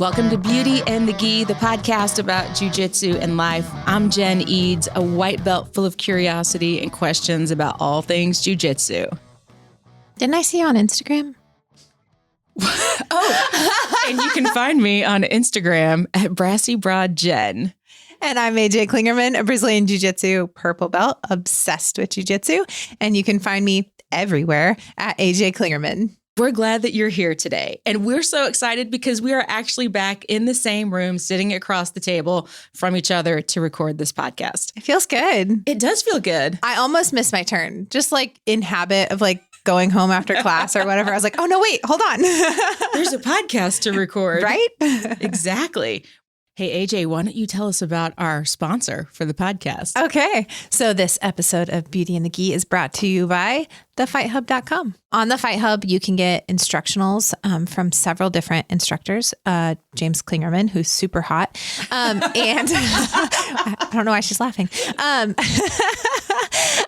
Welcome to Beauty and the Gi, the podcast about Jiu-Jitsu and life. I'm Jen Eads, a white belt full of curiosity and questions about all things Jiu-Jitsu. Didn't I see you on Instagram? And you can find me on Instagram at Brassy Broad Jen. And I'm AJ Klingerman, a Brazilian Jiu-Jitsu purple belt, obsessed with Jiu-Jitsu. And you can find me everywhere at AJ Klingerman. We're glad that you're here today. And we're so excited because we are actually back in the same room, sitting across the table from each other to record this podcast. It feels good. It does feel good. I almost missed my turn, just like in habit of like going home after class or whatever. I was like, oh, no, wait, hold on. There's a podcast to record. Right? Exactly. Hey, AJ, why don't you tell us about our sponsor for the podcast? Okay. So this episode of Beauty and the Gi is brought to you by thefighthub.com. On the Fight Hub, you can get instructionals from several different instructors. James Klingerman, who's super hot. And I don't know why she's laughing.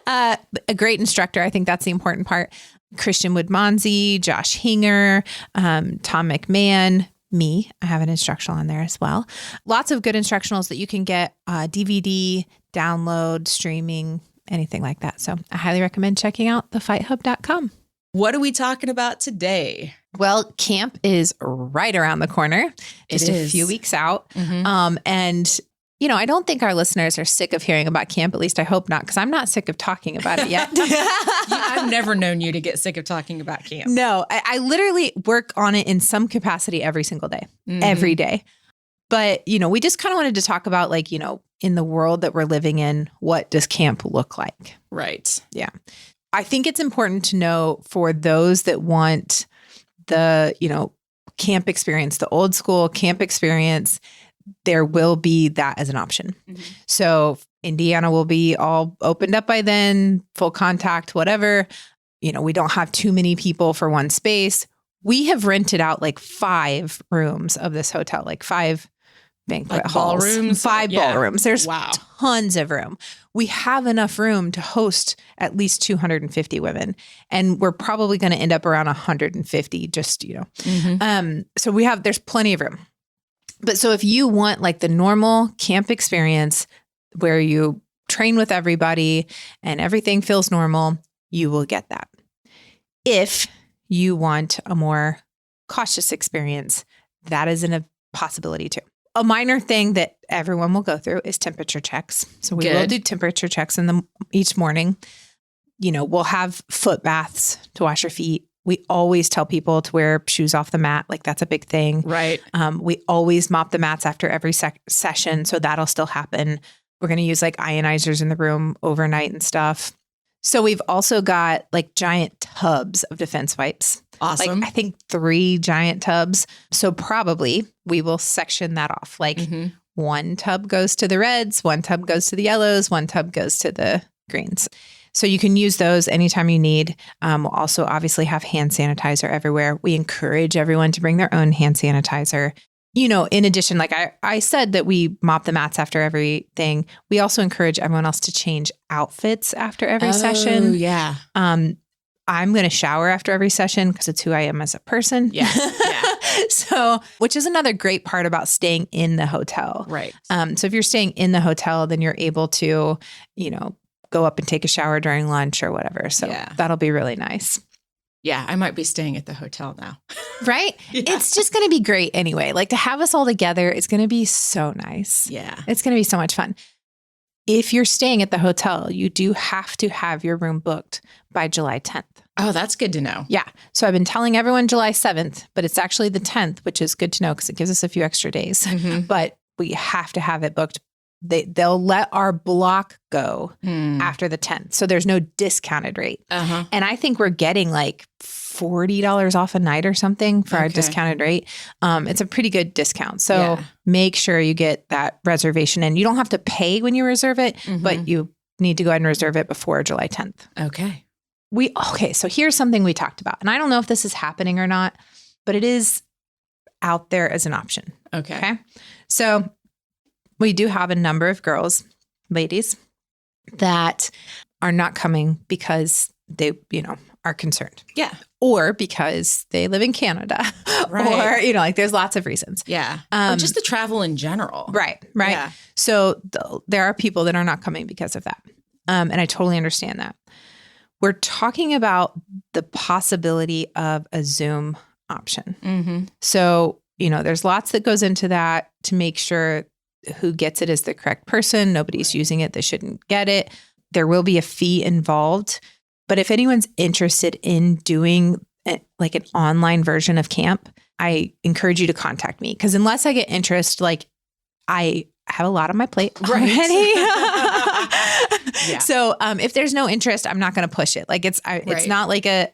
A great instructor. I think that's the important part. Christian Woodmansey, Josh Hinger, Tom McMahon, me. I have an instructional on there as well. Lots of good instructionals that you can get DVD, download, streaming, anything like that. So I highly recommend checking out thefighthub.com. What are we talking about today? Well, camp is right around the corner, just a few weeks out. Mm-hmm. And you know, I don't think our listeners are sick of hearing about camp. At least I hope not, because I'm not sick of talking about it yet. I've never known you to get sick of talking about camp. No, I literally work on it in some capacity every single day, every day. But, you know, we just kind of wanted to talk about, like, you know, in the world that we're living in, what does camp look like? Right. Yeah. I think it's important to know for those that want the, you know, camp experience, the old school camp experience, there will be that as an option. Mm-hmm. So Indiana will be all opened up by then, full contact, whatever. You know, we don't have too many people for one space. We have rented out like 5 rooms of this hotel, like 5 banquet halls, ballrooms, 5 ballrooms. There's wow. Tons of room. We have enough room to host at least 250 women. And we're probably going to end up around 150, just, you know. Mm-hmm. So there's plenty of room. But so if you want like the normal camp experience where you train with everybody and everything feels normal, you will get that. If you want a more cautious experience, that is a possibility too. A minor thing that everyone will go through is temperature checks. So we will do temperature checks each morning. You know, we'll have foot baths to wash your feet. We always tell people to wear shoes off the mat. Like, that's a big thing. Right. We always mop the mats after every session. So that'll still happen. We're going to use like ionizers in the room overnight and stuff. So we've also got like giant tubs of defense wipes. Awesome. Like, I think 3 giant tubs. So probably we will section that off. Like one tub goes to the reds, one tub goes to the yellows, one tub goes to the greens. So you can use those anytime you need. We'll also obviously have hand sanitizer everywhere. We encourage everyone to bring their own hand sanitizer. You know, in addition, like I said that we mop the mats after everything. We also encourage everyone else to change outfits after every session. Yeah. I'm going to shower after every session because it's who I am as a person. Yeah. So, which is another great part about staying in the hotel. Right. So if you're staying in the hotel, then you're able to, you know, go up and take a shower during lunch or whatever. So that'll be really nice. Yeah, I might be staying at the hotel now. Right? Yeah. It's just going to be great anyway. Like, to have us all together, it's going to be so nice. Yeah. It's going to be so much fun. If you're staying at the hotel, you do have to have your room booked by July 10th. Oh, that's good to know. Yeah. So I've been telling everyone July 7th, but it's actually the 10th, which is good to know because it gives us a few extra days. Mm-hmm. But we have to have it booked. They'll let our block go after the 10th. So there's no discounted rate. Uh-huh. And I think we're getting like $40 off a night or something for our discounted rate. It's a pretty good discount. So make sure you get that reservation in. You don't have to pay when you reserve it, but you need to go ahead and reserve it before July 10th. Okay. So here's something we talked about. And I don't know if this is happening or not, but it is out there as an option. Okay. So we do have a number of ladies that are not coming because they, you know, are concerned. Yeah. or because they live in Canada, or, like there's lots of reasons. Yeah. Or just the travel in general. Right. Yeah. So there are people that are not coming because of that. And I totally understand that. We're talking about the possibility of a Zoom option. Mm-hmm. So, there's lots that goes into that to make sure who gets it is the correct person. Nobody's using it that shouldn't get it. There will be a fee involved. But if anyone's interested in doing like an online version of camp, I encourage you to contact me, because unless I get interest, like I have a lot on my plate already. Yeah. So if there's no interest, I'm not going to push it. Like it's not like a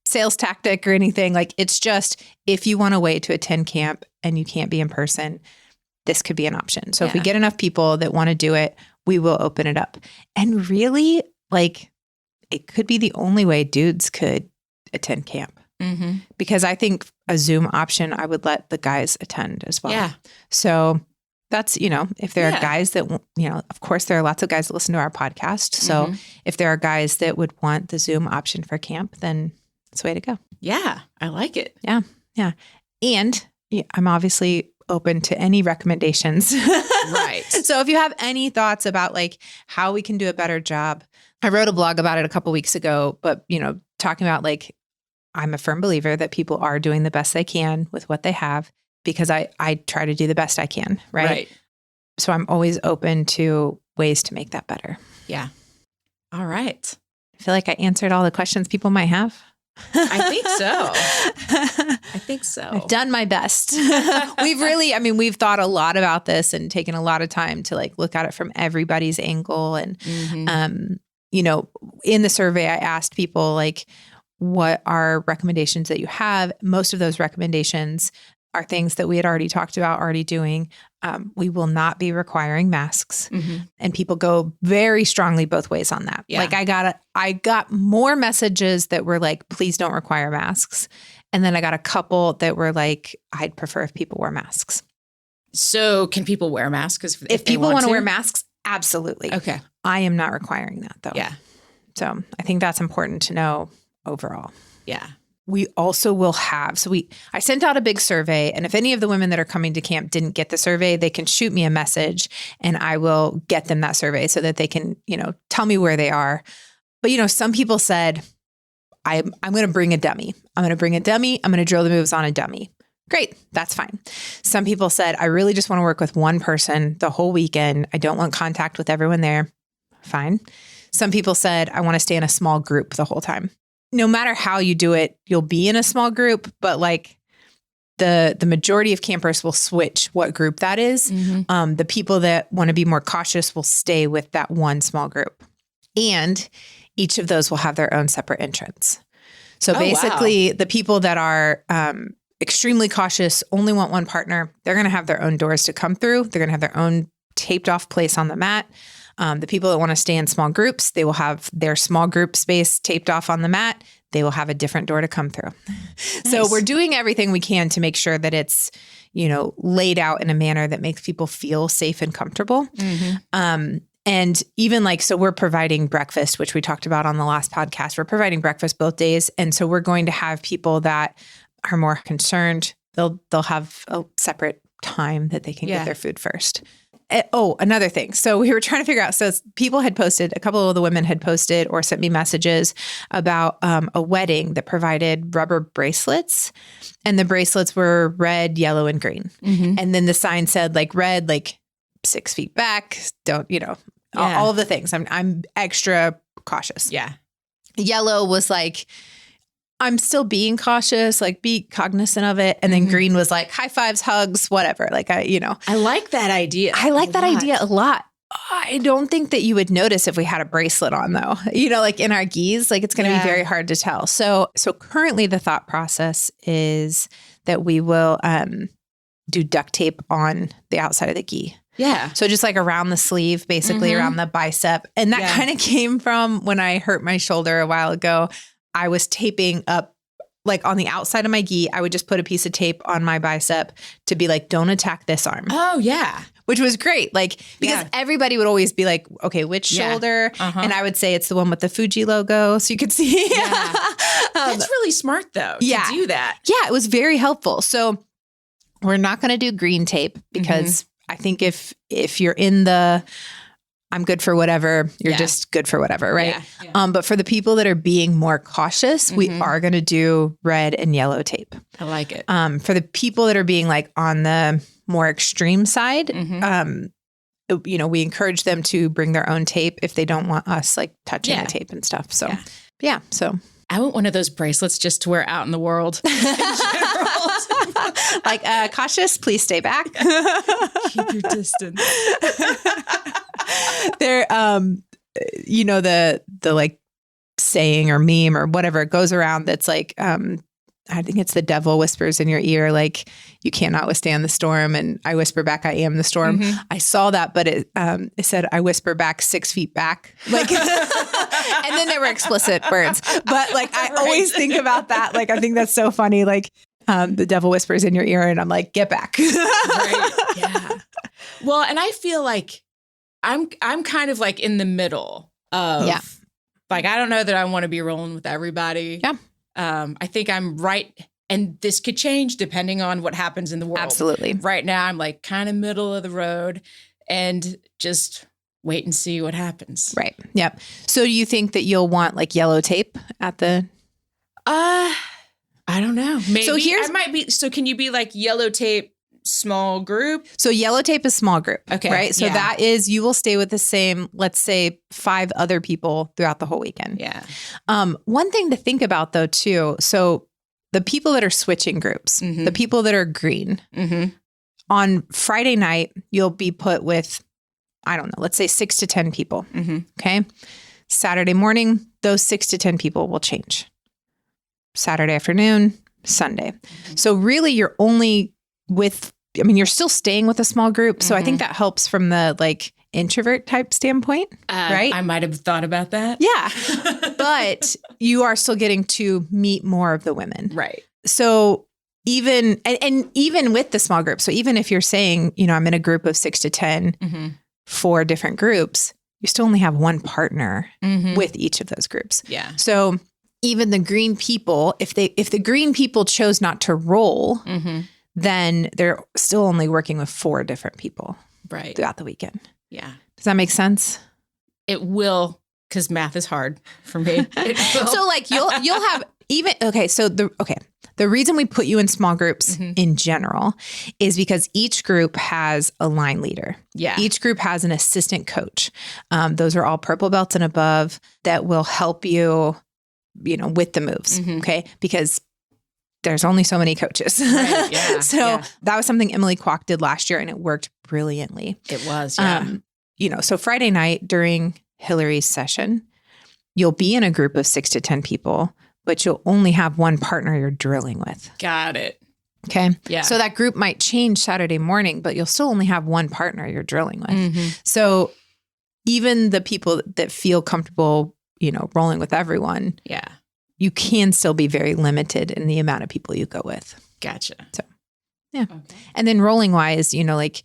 sales tactic or anything. Like it's just, if you want a way to attend camp and you can't be in person, this could be an option. So if we get enough people that want to do it, we will open it up. And really, like, it could be the only way dudes could attend camp. Mm-hmm. Because I think a Zoom option, I would let the guys attend as well. Yeah. So that's, if there are guys that, of course, there are lots of guys that listen to our podcast. So if there are guys that would want the Zoom option for camp, then it's the way to go. Yeah. I like it. Yeah. Yeah. And I'm obviously open to any recommendations. Right. So if you have any thoughts about like how we can do a better job, I wrote a blog about it a couple weeks ago, but, talking about like, I'm a firm believer that people are doing the best they can with what they have, because I try to do the best I can. Right. So I'm always open to ways to make that better. Yeah. All right. I feel like I answered all the questions people might have. I think so. I've done my best. We've thought a lot about this and taken a lot of time to like look at it from everybody's angle. And, in the survey, I asked people like, what are recommendations that you have? Most of those recommendations are things that we had already talked about, already doing. We will not be requiring masks. Mm-hmm. And people go very strongly both ways on that. Yeah. Like I got more messages that were like, please don't require masks. And then I got a couple that were like, I'd prefer if people wear masks. So can people wear masks? If people want to wear masks, absolutely. Okay. I am not requiring that though. Yeah. So I think that's important to know overall. Yeah. We also will have, I sent out a big survey, and if any of the women that are coming to camp didn't get the survey, they can shoot me a message and I will get them that survey so that they can, tell me where they are. But, some people said, I'm going to bring a dummy. I'm going to bring a dummy. I'm going to drill the moves on a dummy. Great. That's fine. Some people said, I really just want to work with one person the whole weekend. I don't want contact with everyone there. Fine. Some people said, I want to stay in a small group the whole time. No matter how you do it, you'll be in a small group, but like the majority of campers will switch what group that is. Mm-hmm. The people that want to be more cautious will stay with that one small group. And each of those will have their own separate entrance. So basically the people that are extremely cautious, only want one partner, they're going to have their own doors to come through. They're going to have their own taped off place on the mat. The people that want to stay in small groups, they will have their small group space taped off on the mat. They will have a different door to come through. Nice. So we're doing everything we can to make sure that it's, laid out in a manner that makes people feel safe and comfortable. Mm-hmm. And even so we're providing breakfast, which we talked about on the last podcast. We're providing breakfast both days. And so we're going to have people that are more concerned. They'll have a separate time that they can get their food first. Oh, another thing. So we were trying to figure out, so people had posted, a couple of the women had posted or sent me messages about a wedding that provided rubber bracelets, and the bracelets were red, yellow, and green. Mm-hmm. And then the sign said red, 6 feet back, don't, all of the things. I'm extra cautious. Yeah. Yellow was I'm still being cautious, be cognizant of it. And then green was high fives, hugs, whatever. I like that idea. I like that idea a lot. I don't think that you would notice if we had a bracelet on though, in our gis, it's going to be very hard to tell. So currently the thought process is that we will do duct tape on the outside of the gi. Yeah. So just around the sleeve, basically around the bicep. And that kind of came from when I hurt my shoulder a while ago. I was taping up on the outside of my gi. I would just put a piece of tape on my bicep to be don't attack this arm. Oh, yeah. which was great. Like, because everybody would always be like, okay, which shoulder? And I would say it's the one with the Fuji logo. So you could see. That's really smart though, to do that. Yeah, it was very helpful. So we're not going to do green tape because I think if you're in the I'm good for whatever, you're just good for whatever, right? But for the people that are being more cautious, we are going to do red and yellow tape. I like it. For the people that are being like on the more extreme side, you know, we encourage them to bring their own tape if they don't want us like touching the tape and stuff. So so I want one of those bracelets just to wear out in the world. Like cautious, please stay back. Keep your distance. There, you know, the like saying or meme or whatever goes around that's like, I think it's the devil whispers in your ear, like you cannot withstand the storm. And I whisper back, I am the storm. I saw that, but it said, I whisper back 6 feet back. Like, and then there were explicit words, but like, I always think about that. Like, I think that's so funny. Like, the devil whispers in your ear and I'm like, get back. Right. Yeah. Well, and I feel like I'm kind of like in the middle of like, I don't know that I want to be rolling with everybody. Yeah. I think I'm right. And this could change depending on what happens in the world. Absolutely. Right now, I'm like kind of middle of the road and just wait and see what happens. Right. Yep. So do you think that you'll want like yellow tape at the... I don't know. Maybe so I might be. So can you be like yellow tape, small group? So yellow tape is small group. Okay. Right. So that is, you will stay with the same, let's say 5 other people throughout the whole weekend. Yeah. One thing to think about though, too. So the people that are switching groups, the people that are green on Friday night, you'll be put with, I don't know, let's say 6 to 10 people. Okay. Saturday morning, those 6 to 10 people will change. Saturday afternoon, Sunday. So really you're only with, I mean, you're still staying with a small group. So I think that helps from the like introvert type standpoint, right? I might have thought about that. Yeah. But you are still getting to meet more of the women. Right. So even, and even with the small group, so even if you're saying, you know, I'm in a group of 6 to 10, 4 different groups, you still only have one partner with each of those groups. Yeah. So even the green people, if the green people chose not to roll, then they're still only working with 4 different people throughout the weekend. Yeah. Does that make sense? It will, because math is hard for me. It will. So like you'll have even, the reason we put you in small groups in general is because each group has a line leader. Yeah. Each group has an assistant coach. Those are all purple belts and above that will help you, you know, with the moves. Okay. Because there's only so many coaches. Right, yeah, So that was something Emily Kwok did last year and it worked brilliantly. It was, yeah. You know, so Friday night during Hillary's session, you'll be in a group of 6 to 10 people, but you'll only have one partner you're drilling with. Got it. Okay. Yeah. So that group might change Saturday morning, but you'll still only have one partner you're drilling with. So even the people that feel comfortable, you know, rolling with everyone, you can still be very limited in the amount of people you go with. Gotcha. So, yeah. Okay. And then rolling wise, you know, like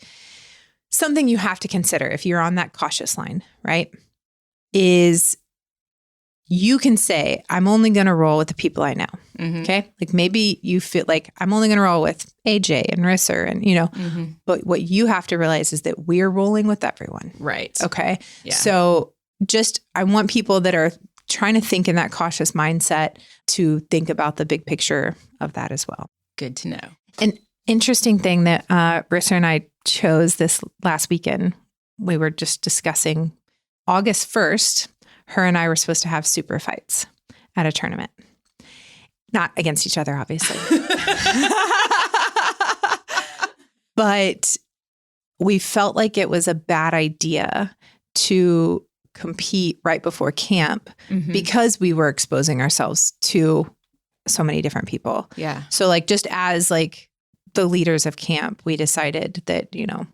something you have to consider if you're on that cautious line, right, is you can say, I'm only going to roll with the people I know. Okay. Like maybe you feel like I'm only going to roll with AJ and Risser and, you know, but what you have to realize is that we're rolling with everyone. Right. Okay. Yeah. So I want people that are trying to think in that cautious mindset to think about the big picture of that as well. Good to know. An interesting thing that Risser and I chose this last weekend, we were just discussing August 1st, her and I were supposed to have super fights at a tournament. Not against each other, obviously. But we felt like it was a bad idea to compete right before camp because we were exposing ourselves to so many different people. Yeah. So like just as like the leaders of camp, we decided that, you know,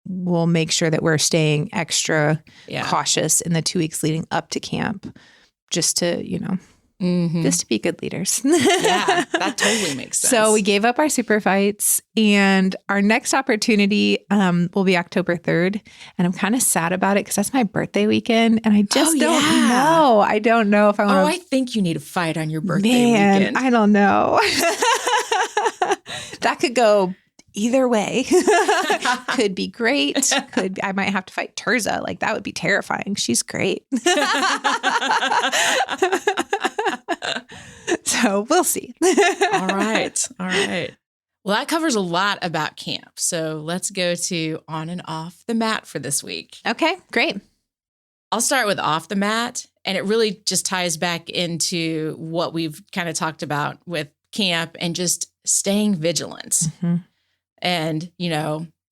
we'll make sure that we're staying extra cautious in the 2 weeks leading up to camp just to, you know, just to be good leaders. Yeah, that totally makes sense. So we gave up our super fights, and our next opportunity will be October 3rd. And I'm kind of sad about it because that's my birthday weekend. And I just don't know. I don't know if I want to. Oh, I think you need a fight on your birthday weekend. I don't know. That could go either way. Could be great. I might have to fight Terza. Like, that would be terrifying. She's great. So we'll see. All right. Well, that covers a lot about camp. So let's go to on and off the mat for this week. Okay, great. I'll start with off the mat. And it really just ties back into what we've kind of talked about with camp and just staying vigilant. And,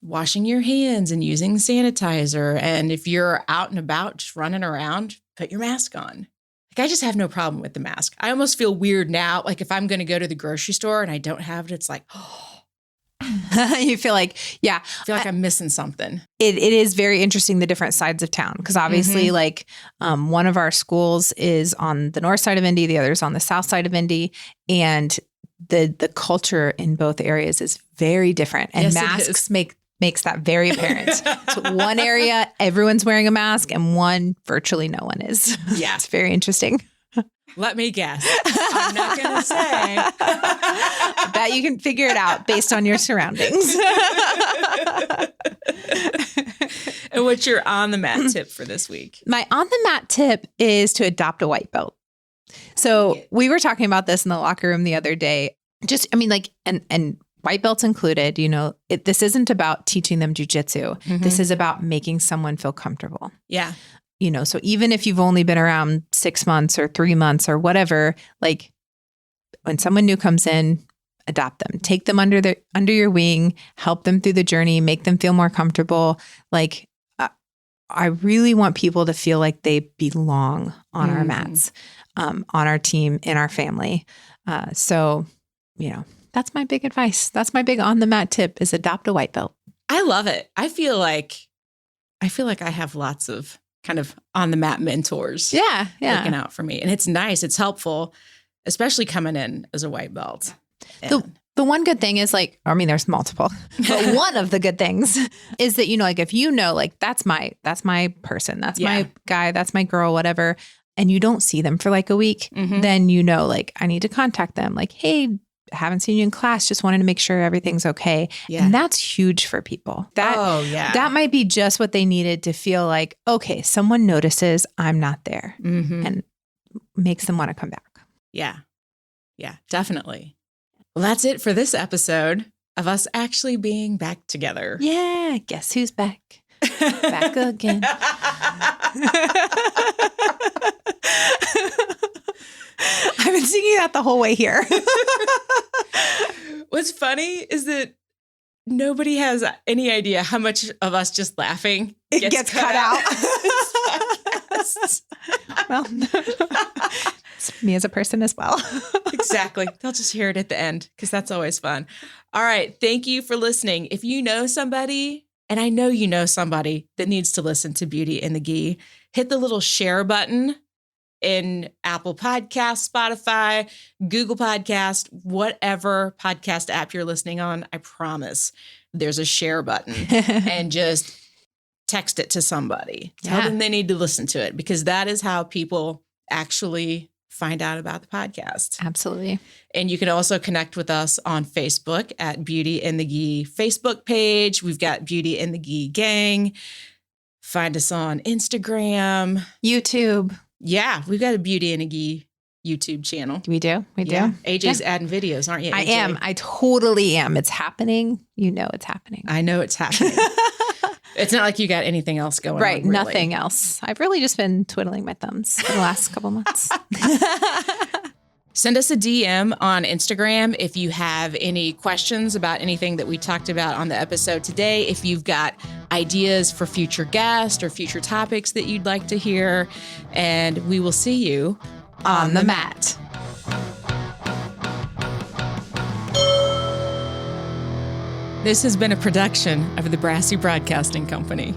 washing your hands and using sanitizer. And if you're out and about, just running around, put your mask on. Like, I just have no problem with the mask. I almost feel weird now. Like, if I'm going to go to the grocery store and I don't have it, it's like, you feel like, yeah. I feel like I'm missing something. It is very interesting, the different sides of town. Because obviously, one of our schools is on the north side of Indy, the other is on the south side of Indy. And the culture in both areas is very different. And yes, masks makes that very apparent. So one area, everyone's wearing a mask, and one, virtually no one is. Yeah. It's very interesting. Let me guess. I'm not going to say. I bet you can figure it out based on your surroundings. And what's your on the mat tip for this week? My on the mat tip is to adopt a white belt. So we were talking about this in the locker room the other day. And white belts included, this isn't about teaching them jiu-jitsu. This is about making someone feel comfortable. Yeah. So even if you've only been around 6 months or 3 months or whatever, like, when someone new comes in, adopt them, take them under your wing, help them through the journey, make them feel more comfortable. Like, I really want people to feel like they belong on our mats, on our team, in our family. So, that's my big advice. That's my big on the mat tip, is adopt a white belt. I love it. I feel like I have lots of kind of on the mat mentors. Yeah. Looking out for me. And it's nice. It's helpful, especially coming in as a white belt. The one good thing is, there's multiple, but one of the good things is that, if that's my person, that's my guy, that's my girl, whatever, and you don't see them for like a week, then I need to contact them. Like, hey, haven't seen you in class. Just wanted to make sure everything's okay. Yeah. And that's huge for people. That might be just what they needed to feel like, okay, someone notices I'm not there, and makes them want to come back. Yeah. Yeah, definitely. Well, that's it for this episode of us actually being back together. Yeah. Guess who's back? Back again. I've been singing that the whole way here. What's funny is that nobody has any idea how much of us just laughing gets cut out. Well, it's me as a person as well. Exactly. They'll just hear it at the end because that's always fun. All right. Thank you for listening. If you know somebody, and I know you know somebody that needs to listen to Beauty in the Gi, hit the little share button in Apple Podcasts, Spotify, Google Podcast, whatever podcast app you're listening on. I promise there's a share button, and just text it to somebody. Tell them they need to listen to it, because that is how people actually find out about the podcast. Absolutely. And you can also connect with us on Facebook at Beauty in the Gi Facebook page. We've got Beauty in the Gi Gang. Find us on Instagram. YouTube. Yeah, we've got a Beauty in a Gi YouTube channel. We do. AJ's adding videos, aren't you, AJ? I am. I totally am. It's happening. It's happening. I know it's happening. It's not like you got anything else going on. Right. Really. Nothing else. I've really just been twiddling my thumbs for the last couple months. Send us a DM on Instagram if you have any questions about anything that we talked about on the episode today. If you've got ideas for future guests or future topics that you'd like to hear. And we will see you on the mat. This has been a production of the Brassy Broadcasting Company.